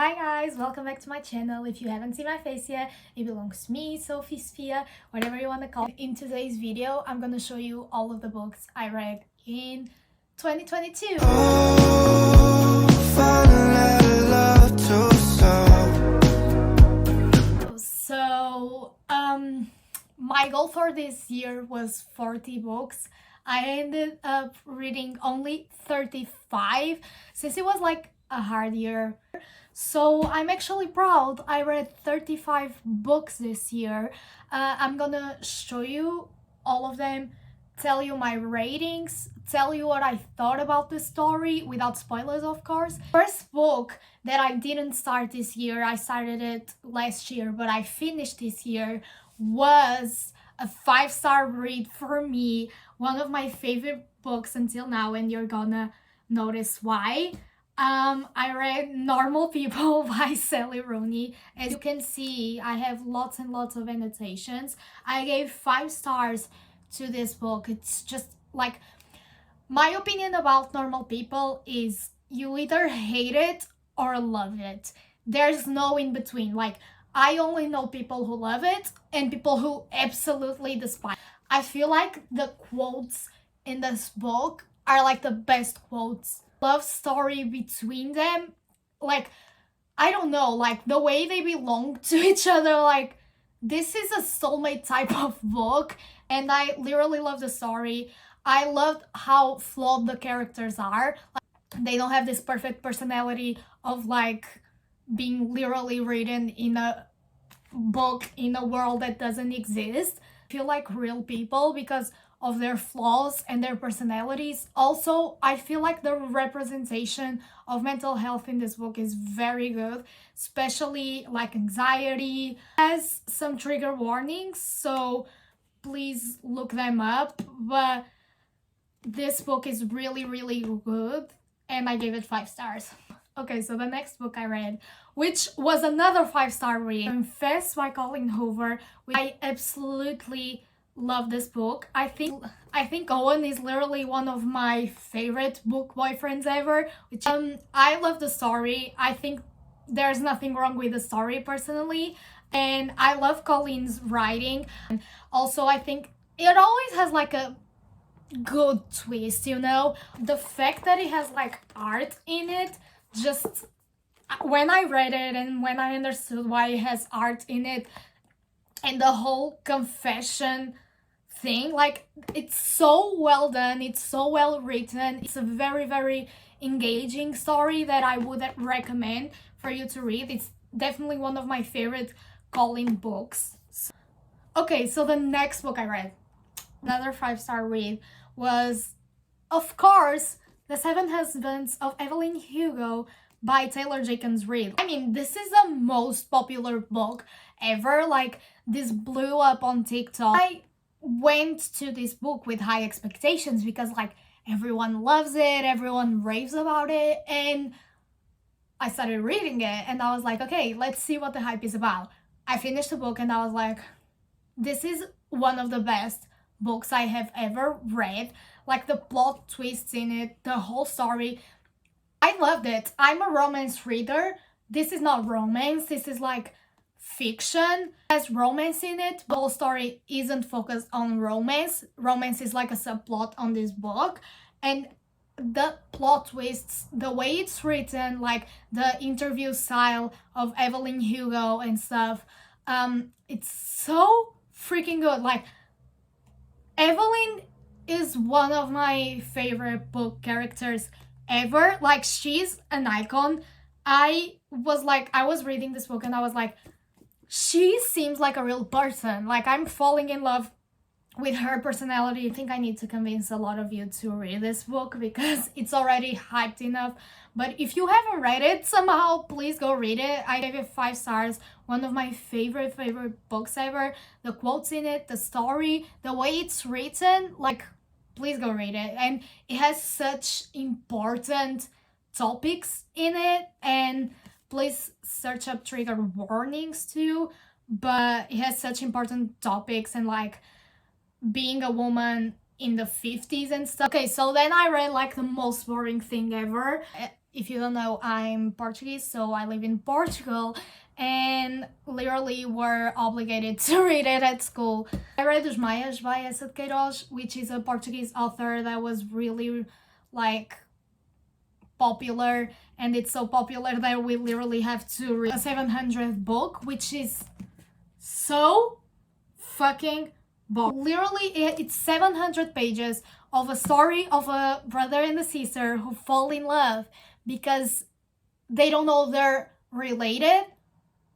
Hi guys, welcome back to my channel. If you haven't seen my face yet, it belongs to me, Sophie, whatever you want to call it. In today's video, I'm gonna show you all of the books I read in 2022. My goal for this year was 40 books. I ended up reading only 35 since it was like a hard year. So I'm actually proud. I read 35 books this year. I'm gonna show you all of them, tell you my ratings, tell you what I thought about the story without spoilers, of course. First book that I didn't start this year, I started it last year, but I finished this year, was a 5-star read for me. One of my favorite books until now, and you're gonna notice why. I read Normal People by Sally Rooney. As you can see, I have lots and lots of annotations. I gave 5 stars to this book. It's just like, my opinion about Normal People is you either hate it or love it. There's no in between. Like, I only know people who love it and people who absolutely despise it. I feel like the quotes in this book are like the best quotes. Love story between them, like, I don't know, like the way they belong to each other, like this is a soulmate type of book, and I literally love the story. I loved how flawed the characters are. Like, they don't have this perfect personality of like being literally written in a book in a world that doesn't exist. I feel like real people because of their flaws and their personalities. Also, I feel like the representation of mental health in this book is very good, especially like anxiety. It has some trigger warnings, so please look them up, but this book is really, really good, and I gave it 5 stars. Okay, so the next book I read, which was another 5-star read, Confess by Colleen Hoover, which I absolutely love this book. I think Owen is literally one of my favorite book boyfriends ever. Which I love the story. I think there's nothing wrong with the story personally, and I love Colleen's writing. And also, I think it always has like a good twist, you know? The fact that it has like art in it, just when I read it and when I understood why it has art in it, and the whole confession thing, like, it's so well done, it's so well written. It's a very, very engaging story that I would recommend for you to read. It's definitely one of my favorite Colleen books. Okay, so the next book I read, another 5-star read, was, of course, The 7 Husbands of Evelyn Hugo by Taylor Jenkins Reid. I mean, this is the most popular book ever. Like, this blew up on TikTok. I went to this book with high expectations because like everyone loves it, everyone raves about it, and I started reading it and I was like, okay, let's see what the hype is about. I finished the book and I was like, this is one of the best books I have ever read. Like, the plot twists in it, the whole story, I loved it. I'm a romance reader. This is not romance, this is like fiction. It has romance in it, but the whole story isn't focused on romance. Romance is like a subplot on this book, and the plot twists, the way it's written, like the interview style of Evelyn Hugo and stuff, it's so freaking good. Like, Evelyn is one of my favorite book characters ever. Like, she's an icon. I was reading this book and I was like, she seems like a real person. Like, I'm falling in love with her personality. I think I need to convince a lot of you to read this book because it's already hyped enough. But if you haven't read it somehow, please go read it. I gave it 5 stars. One of my favorite books ever. The quotes in it, the story, the way it's written, like, please go read it. And it has such important topics in it, and please search up trigger warnings too, but it has such important topics, and like being a woman in the 50s and stuff. Okay, so then I read like the most boring thing ever. if you don't know, I'm Portuguese, so I live in Portugal, and literally were obligated to read it at school. I read Os Maias by Essa de Queiroz, which is a Portuguese author that was really like popular, and it's so popular that we literally have to read a 700 book, which is so fucking boring. Literally, it's 700 pages of a story of a brother and a sister who fall in love because they don't know they're related.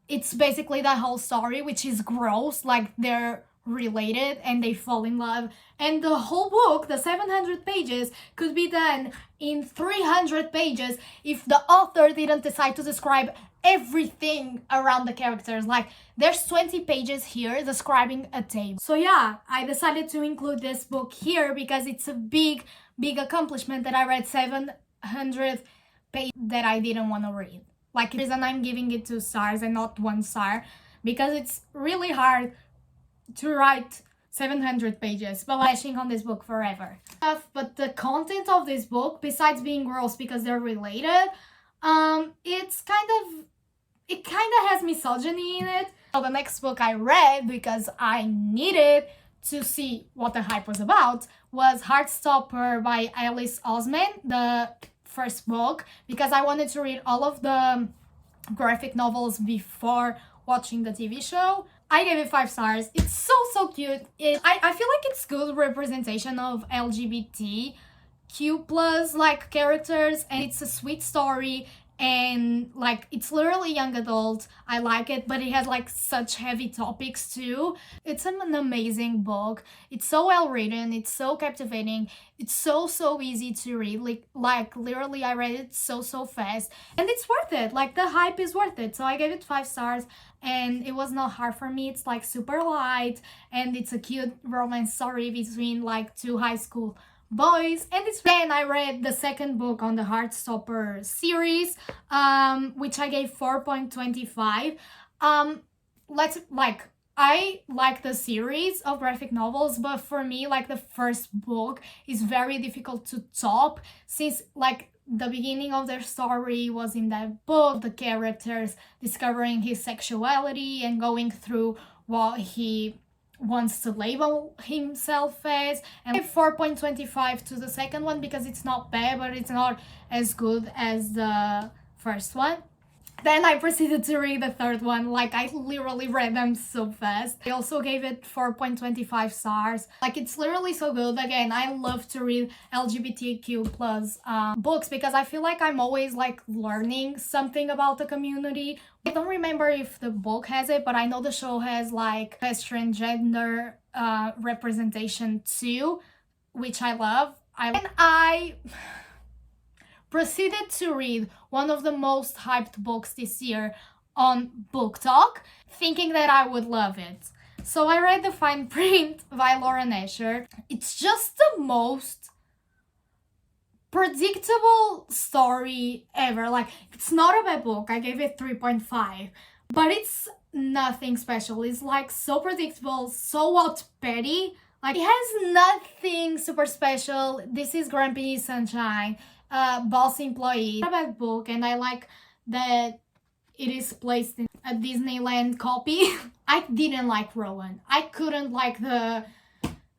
It's basically that whole story, which is gross, like they're related and they fall in love. And the whole book, the 700 pages, could be done in 300 pages if the author didn't decide to describe everything around the characters. Like, there's 20 pages here describing a table. So yeah, I decided to include this book here because it's a big accomplishment that I read 700 pages that I didn't want to read. Like, the reason I'm giving it 2 stars and not 1 star, because it's really hard to write 700 pages, but lashing on this book forever. But the content of this book, besides being gross because they're related, it kind of has misogyny in it. So the next book I read, because I needed to see what the hype was about, was Heartstopper by Alice Osman, the first book, because I wanted to read all of the graphic novels before watching the TV show. I gave it 5 stars. It's so cute. I feel like it's good representation of LGBTQ plus like characters, and it's a sweet story, and like it's literally young adult. I like it, but it has like such heavy topics too. It's an amazing book. It's so well written, it's so captivating, it's so easy to read. Like literally I read it so fast, and it's worth it. Like, the hype is worth it. So I gave it 5 stars, and it was not hard for me. It's like super light, and it's a cute romance story between like 2 high school boys, and it's then I read the second book on the Heartstopper series, which I gave 4.25. I like the series of graphic novels, but for me, like, the first book is very difficult to top, since like the beginning of their story was in that book, the characters discovering his sexuality and going through what he wants to label himself as. And 4.25 to the second one because it's not bad, but it's not as good as the first one. Then I proceeded to read the third one. Like, I literally read them so fast. I also gave it 4.25 stars. Like, it's literally so good. Again, I love to read LGBTQ plus books because I feel like I'm always like learning something about the community. I don't remember if the book has it, but I know the show has like transgender representation too, which I love. I proceeded to read one of the most hyped books this year on Book Talk, thinking that I would love it. So I read The Fine Print by Lauren Asher. It's just the most predictable story ever. Like, it's not a bad book. I gave it 3.5, but it's nothing special. It's like so predictable, so Wattpad-y. Like, it has nothing super special. This is Grumpy Sunshine, boss employee. It's a bad book, and I like that it is placed in a Disneyland copy. I didn't like Rowan. I couldn't like the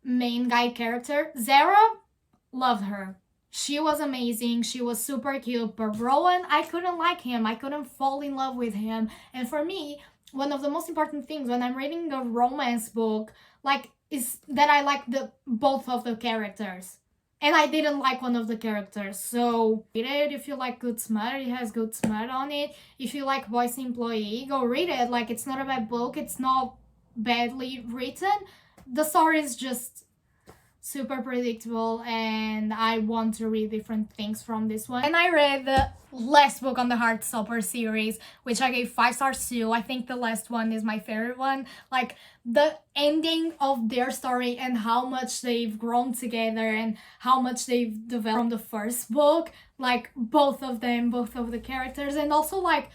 main guy character. Zara, loved her. She was amazing. She was super cute. But Rowan, I couldn't like him. I couldn't fall in love with him. And for me, one of the most important things when I'm reading a romance book, like, is that I like both of the characters. And I didn't like one of the characters. So read it if you like good smut. It has good smut on it. If you like Boys Employee, go read it. Like, it's not a bad book. It's not badly written. The story is just super predictable, and I want to read different things from this one. And I read the last book on the Heartstopper series, which I gave 5 stars too. I think the last one is my favorite one. Like, the ending of their story and how much they've grown together and how much they've developed from the first book. Like, both of them, both of the characters, and also like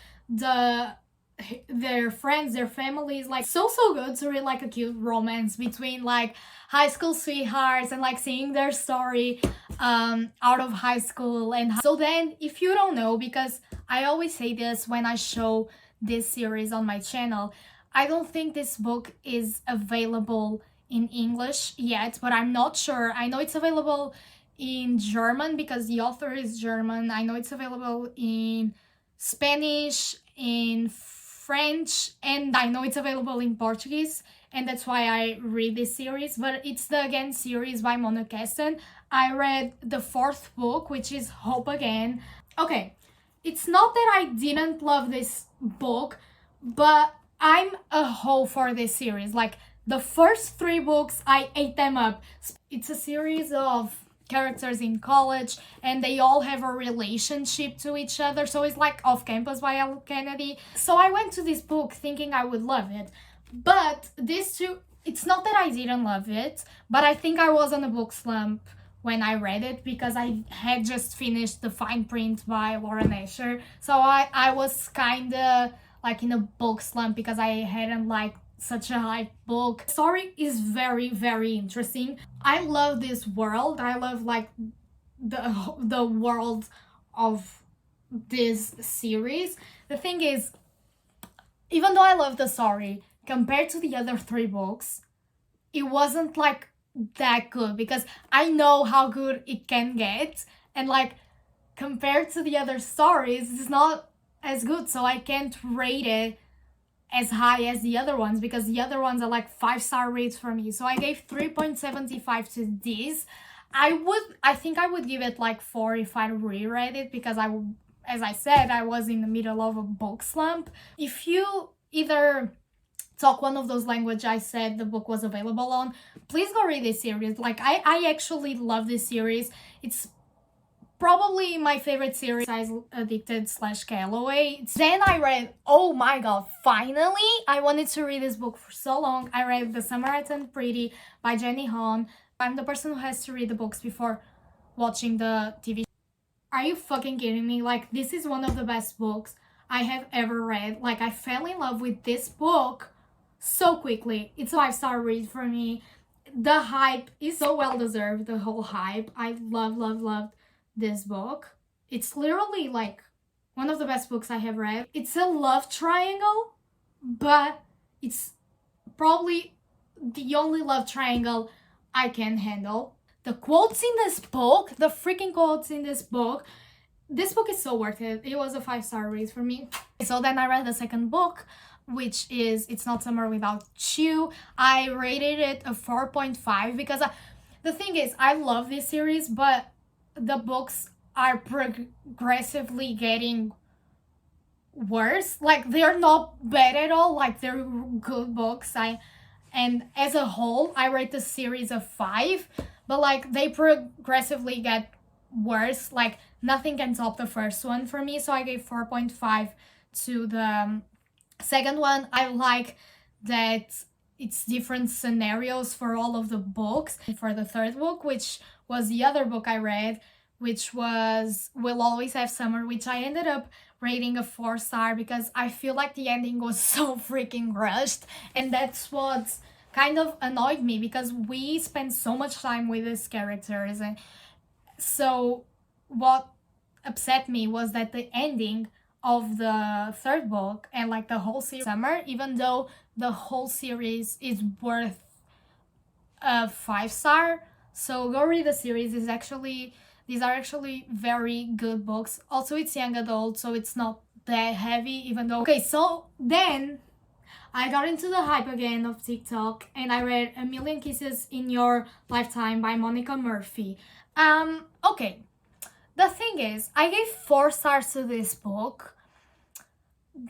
their friends, their families. Like, so good to read like a cute romance between like high school sweethearts and like seeing their story out of high school. And so then, if you don't know, because I always say this when I show this series on my channel, I don't think this book is available in English yet, but I'm not sure. I know it's available in German because the author is German. I know it's available in Spanish, in French, and I know it's available in Portuguese, and that's why I read this series. But it's the Again series by Mona Keston. I read the fourth book, which is Hope Again. Okay, it's not that I didn't love this book, but I'm a hoe for this series. Like, the first three books, I ate them up. It's a series of characters in college, and they all have a relationship to each other. So it's like Off Campus by L. Kennedy. So I went to this book thinking I would love it. But these two, it's not that I didn't love it, but I think I was on a book slump when I read it because I had just finished The Fine Print by Lauren Asher. So I was kind of like in a book slump because I hadn't liked such a hype book. The story is very, very interesting. I love this world. I love like the world of this series. The thing is, even though I love the story, compared to the other three books, it wasn't like that good because I know how good it can get, and like compared to the other stories, it's not as good, so I can't rate it as high as the other ones because the other ones are like 5-star rates for me. So I gave 3.75 to this. I think I would give it like 4 if I reread it because as I said, I was in the middle of a book slump. If you either talk one of those languages I said the book was available on, please go read this series. Like, I actually love this series. It's probably my favorite series besides Addicted / Calloway. Then I read, oh my god, finally! I wanted to read this book for so long. I read The Summer I Turned Pretty by Jenny Han. I'm the person who has to read the books before watching the TV. Are you fucking kidding me? Like, this is one of the best books I have ever read. Like, I fell in love with this book so quickly. It's a 5-star read for me. The hype is so well deserved, the whole hype. I loved this book. It's literally like one of the best books I have read. It's a love triangle, but it's probably the only love triangle I can handle. The quotes in this book, the freaking quotes in this book is so worth it. It was a 5-star read for me. So then I read the second book, which is It's Not Summer Without You. I rated it a 4.5 because the thing is, I love this series, but the books are progressively getting worse. Like, they're not bad at all. Like, they're good books. And as a whole, I rate the series a 5, but like they progressively get worse. Like, nothing can top the first one for me. So I gave 4.5 to the second one. I like that it's different scenarios for all of the books. For the third book, which was the other book I read, which was We'll Always Have Summer, which I ended up rating a 4-star because I feel like the ending was so freaking rushed, and that's what kind of annoyed me because we spent so much time with these characters. And so what upset me was that the ending of the third book and like the whole series Summer, even though the whole series is worth a 5-star, so go read the series. These are actually very good books. Also, it's young adult, so it's not that heavy, even though... Okay, so then I got into the hype again of TikTok, and I read A Million Kisses in Your Lifetime by Monica Murphy. Okay. The thing is, I gave 4 stars to this book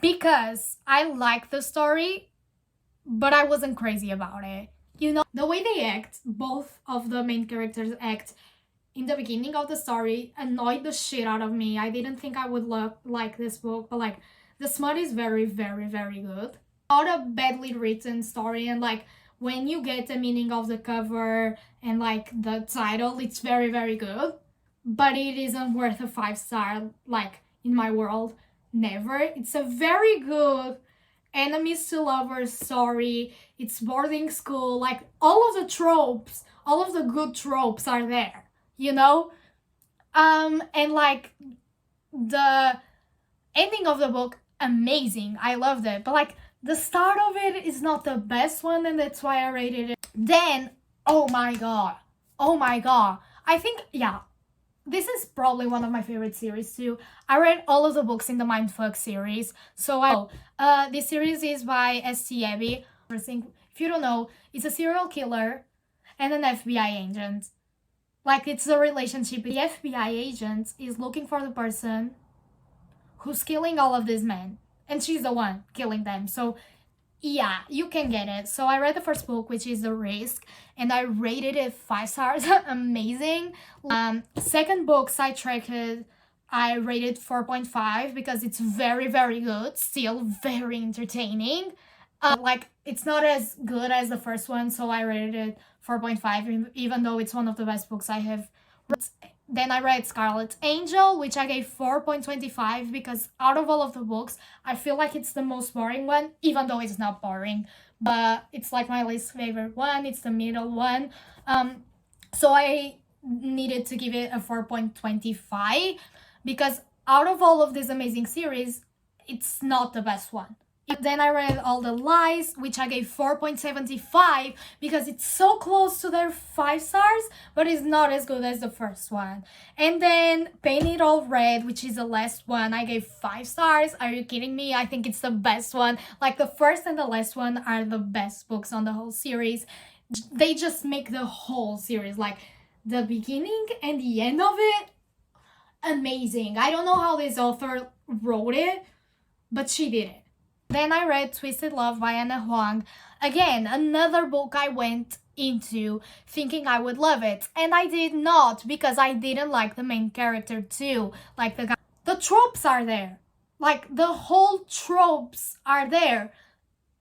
because I liked the story, but I wasn't crazy about it. You know, the way they act, both of the main characters act in the beginning of the story annoyed the shit out of me. I didn't think I would like this book, but like the smut is very, very, very good. Not a badly written story, and like when you get the meaning of the cover and like the title, it's very, very good, but it isn't worth a 5-star, like in my world, never. It's a very good enemies to lovers story. It's boarding school, like all of the tropes, all of the good tropes are there, you know? And like the ending of the book, amazing. I loved it. But like the start of it is not the best one, and that's why I rated it. Then, oh my god. Oh my god. I think, yeah, this is probably one of my favorite series too. I read all of the books in the Mindfuck series. This series is by S.T. Abbey. If you don't know, it's a serial killer and an FBI agent. Like, it's the relationship. The FBI agent is looking for the person who's killing all of these men, and she's the one killing them. So yeah, you can get it. So I read the first book, which is The Risk, and I rated it 5 stars. Amazing. Second book, Sidetracked, I rated 4.5 because it's very, very good. Still very entertaining. Like, it's not as good as the first one, so I rated it 4.5, even though it's one of the best books I have read. Then I read Scarlet Angel, which I gave 4.25 because out of all of the books, I feel like it's the most boring one, even though it's not boring. But it's like my least favorite one. It's the middle one. So I needed to give it a 4.25 because out of all of this amazing series, it's not the best one. Then I read All the Lies, which I gave 4.75 because it's so close to their 5 stars, but it's not as good as the first one. And then Paint It All Red, which is the last one, I gave 5 stars. Are you kidding me? I think it's the best one. Like, the first and the last one are the best books on the whole series. They just make the whole series, like the beginning and the end of it, amazing. I don't know how this author wrote it, but she did it. Then I read Twisted Love by Anna Huang. Again, another book I went into thinking I would love it, and I did not because I didn't like the main character too. Like, the guy, the tropes are there. Like, the whole tropes are there.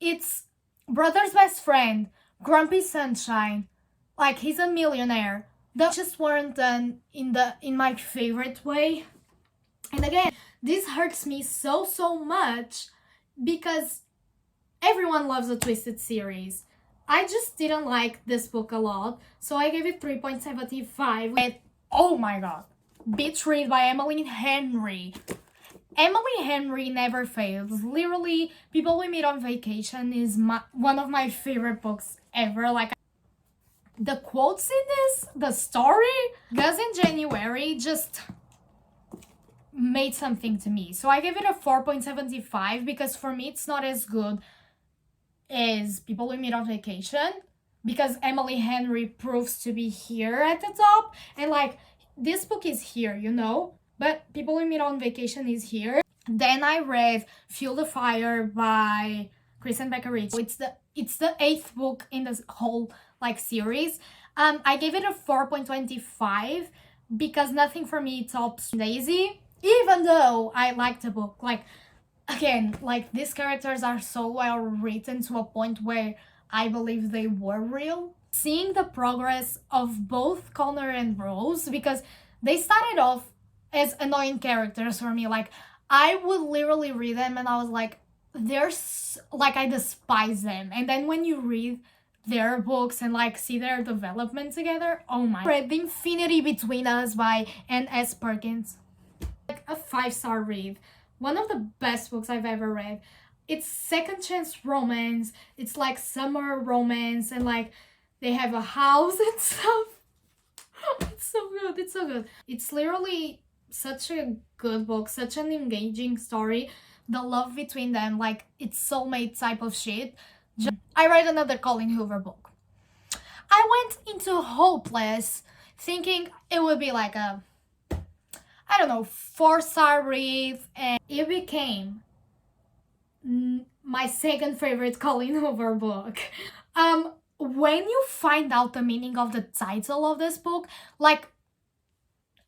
It's brother's best friend, grumpy sunshine, like he's a millionaire. They just weren't done in my favorite way. And again, this hurts me so much because everyone loves the Twisted series. I just didn't like this book a lot, so I gave it 3.75. And oh my god, Beach Read by Emily Henry. Emily Henry never fails. Literally, People We Meet on Vacation is one of my favorite books ever. Like, the quotes in this, the story, Gus in January just made something to me. So I gave it a 4.75 because for me it's not as good as People We Meet on Vacation because Emily Henry proves to be here at the top, and like, this book is here, you know, but People We Meet on Vacation is here. Then I read Fuel the Fire by Kristen Becker-Rich. It's the 8th book in this whole like series. I gave it a 4.25 because nothing for me tops Daisy, even though I liked the book. Like, again, like, these characters are so well written to a point where I believe they were real. Seeing the progress of both Connor and Rose, because they started off as annoying characters for me. Like, I would literally read them and I was like, I despise them. And then when you read their books and like see their development together, oh my. I read The Infinity Between Us by Anne S. Perkins. Like, a 5-star read. One of the best books I've ever read. It's second chance romance. It's like summer romance, and like they have a house and stuff. It's so good. It's so good. It's literally such a good book, such an engaging story. The love between them, like, it's soulmate type of shit. I read another Colleen Hoover book. I went into Hopeless thinking it would be like a, I don't know, 4-star read, and it became my second favorite Colleen Hoover book. When you find out the meaning of the title of this book, like,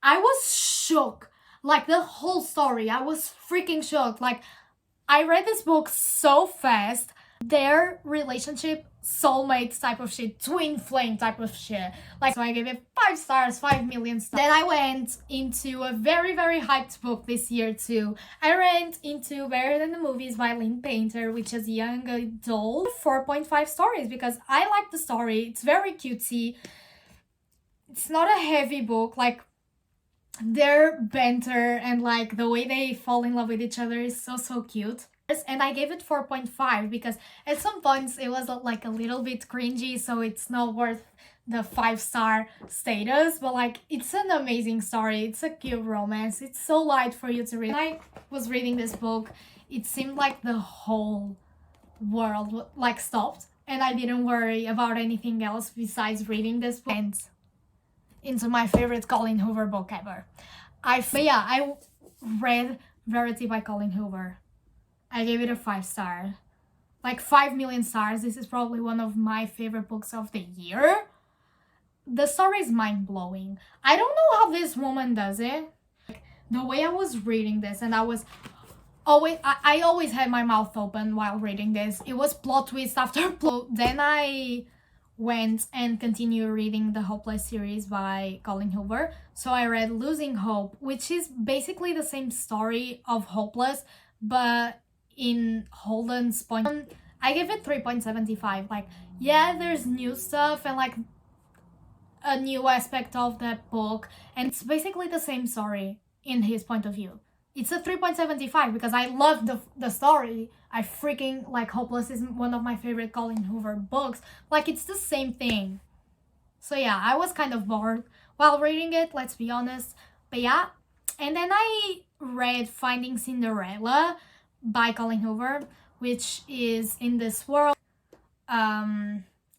I was shook. Like, the whole story, I was freaking shocked. Like, I read this book so fast. Their relationship, soulmate type of shit, twin flame type of shit. Like, so I gave it 5 stars, 5 million stars. Then I went into a very, very hyped book this year too. I went into Better Than the Movies by Lynn Painter, which is young adult. 4.5 stars because I like the story. It's very cutesy. It's not a heavy book. Like, their banter and like the way they fall in love with each other is so cute. And I gave it 4.5 because at some points it was like a little bit cringy, so it's not worth the 5-star status, but like it's an amazing story. It's a cute romance. It's so light for you to read. When I was reading this book, it seemed like the whole world like stopped and I didn't worry about anything else besides reading this book. And into my favorite Colleen Hoover book ever. I read Verity by Colleen Hoover. I gave it a 5-star. Like 5 million stars. This is probably one of my favorite books of the year. The story is mind-blowing. I don't know how this woman does it. The way I was reading this, and I always had my mouth open while reading this. It was plot twist after plot. Then I went and continued reading the Hopeless series by Colleen Hoover. So I read Losing Hope, which is basically the same story of Hopeless, but in Holden's point. I give it 3.75. Like, yeah, there's new stuff and like a new aspect of that book, and it's basically the same story in his point of view. It's a 3.75 because I love the story. I freaking like Hopeless is one of my favorite Colleen Hoover books. Like, it's the same thing. So yeah, I was kind of bored while reading it, let's be honest. But yeah, and then I read Finding Cinderella by Colleen Hoover, which is in this world,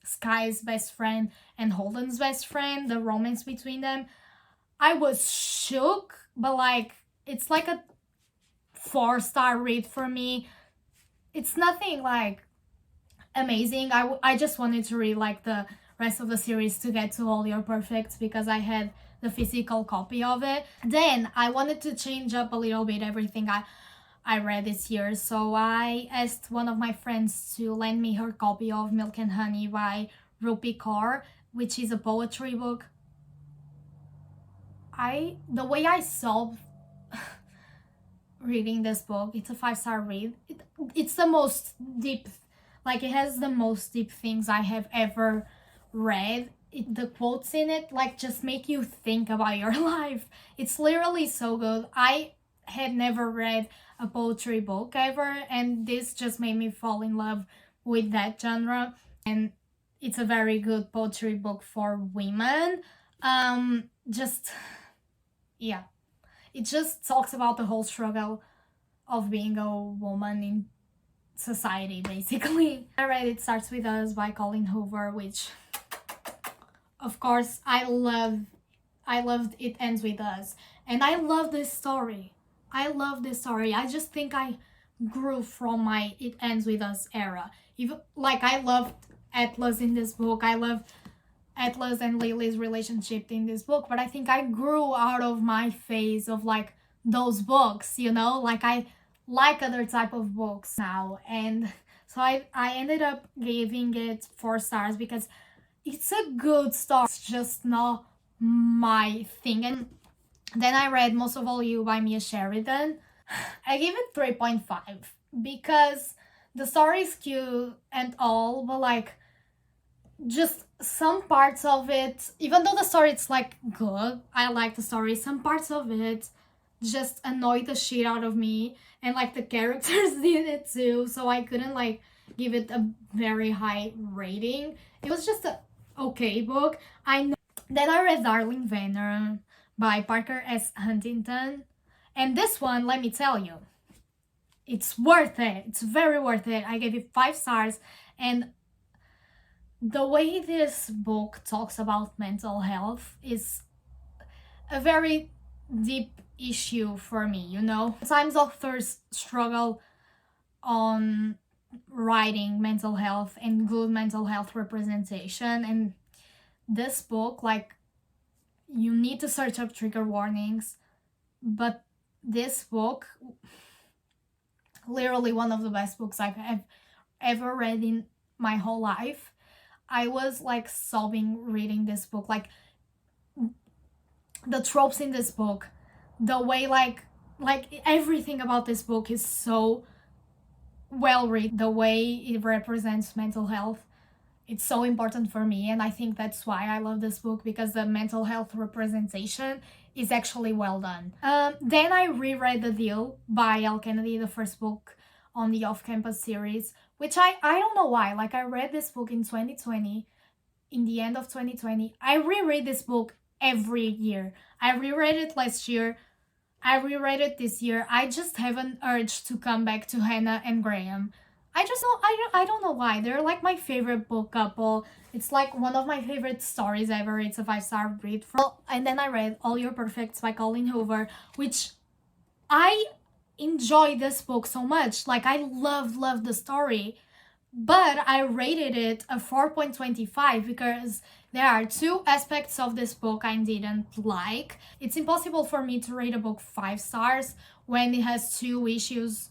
Sky's best friend and Holden's best friend, the romance between them. I was shook, but like, it's like a 4-star read for me. It's nothing like amazing. I just wanted to read like the rest of the series to get to All Your Perfects because I had the physical copy of it. Then I wanted to change up a little bit everything I read this year, so I asked one of my friends to lend me her copy of Milk and Honey by Rupi Kaur, which is a poetry book. The way I saw reading this book, it's a 5-star read. It's the most deep, like it has the most deep things I have ever read. The quotes in it like just make you think about your life. It's literally so good. I had never read a poetry book ever, and this just made me fall in love with that genre. And it's a very good poetry book for women. Yeah, it just talks about the whole struggle of being a woman in society, basically. I read It Starts With Us by Colleen Hoover, which of course I loved It Ends With Us, and I love this story. I just think I grew from my It Ends With Us era. Even like I loved Atlas in this book. I loved Atlas and Lily's relationship in this book, but I think I grew out of my phase of like those books, you know? Like I like other type of books now, and so I ended up giving it 4 stars because it's a good story. It's just not my thing. And then I read Most of All You by Mia Sheridan. I give it 3.5 because the story is cute and all, but like just some parts of it, even though the story it's like good, I like the story, some parts of it just annoyed the shit out of me, and like the characters did it too, so I couldn't like give it a very high rating. It was just a okay book. I know. Then I read Darling Vayner by Parker S. Huntington, and this one, let me tell you, it's worth it. It's very worth it. I gave it 5 stars, and the way this book talks about mental health is a very deep issue for me, you know? Sometimes authors struggle on writing mental health and good mental health representation, and this book, like, you need to search up trigger warnings, but this book, literally one of the best books I've ever read in my whole life. I was like sobbing reading this book. Like the tropes in this book, the way like everything about this book is so well written. The way it represents mental health it's so important for me, and I think that's why I love this book, because the mental health representation is actually well done. Then I reread The Deal by Elle Kennedy, the first book on the off-campus series, which I don't know why. Like, I read this book in 2020, in the end of 2020. I reread this book every year. I reread it last year. I reread it this year. I just have an urge to come back to Hannah and Graham. I don't know why. They're like my favorite book couple. It's like one of my favorite stories ever. It's a 5-star read. And then I read All Your Perfects by Colleen Hoover, which I enjoy this book so much. Like, I love the story. But I rated it a 4.25 because there are two aspects of this book I didn't like. It's impossible for me to rate a book 5 stars when it has 2 issues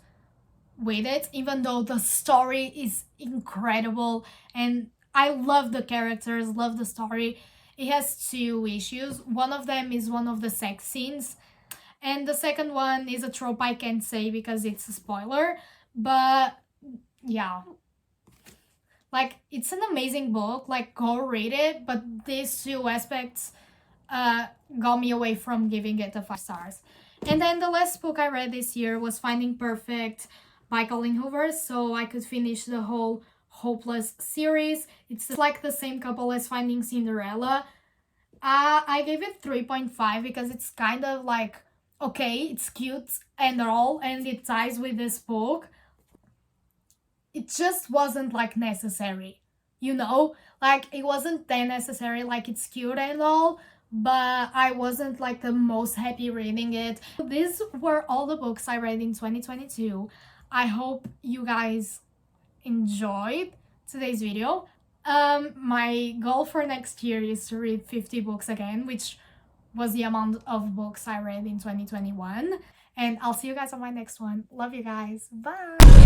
with it, even though the story is incredible and I love the characters, love the story. It has 2 issues. One of them is one of the sex scenes, and the second one is a trope I can't say because it's a spoiler, but yeah. Like, it's an amazing book, like, go read it, but these 2 aspects got me away from giving it a 5 stars. And then the last book I read this year was Finding Perfect by Colleen Hoover, so I could finish the whole Hopeless series. It's like the same couple as Finding Cinderella. I gave it 3.5 because it's kind of like, okay, it's cute and all, and it ties with this book. It just wasn't like necessary, you know? Like, it wasn't that necessary. Like, it's cute and all, but I wasn't like the most happy reading it. These were all the books I read in 2022. I hope you guys enjoyed today's video. My goal for next year is to read 50 books again, which was the amount of books I read in 2021. And I'll see you guys on my next one. Love you guys. Bye!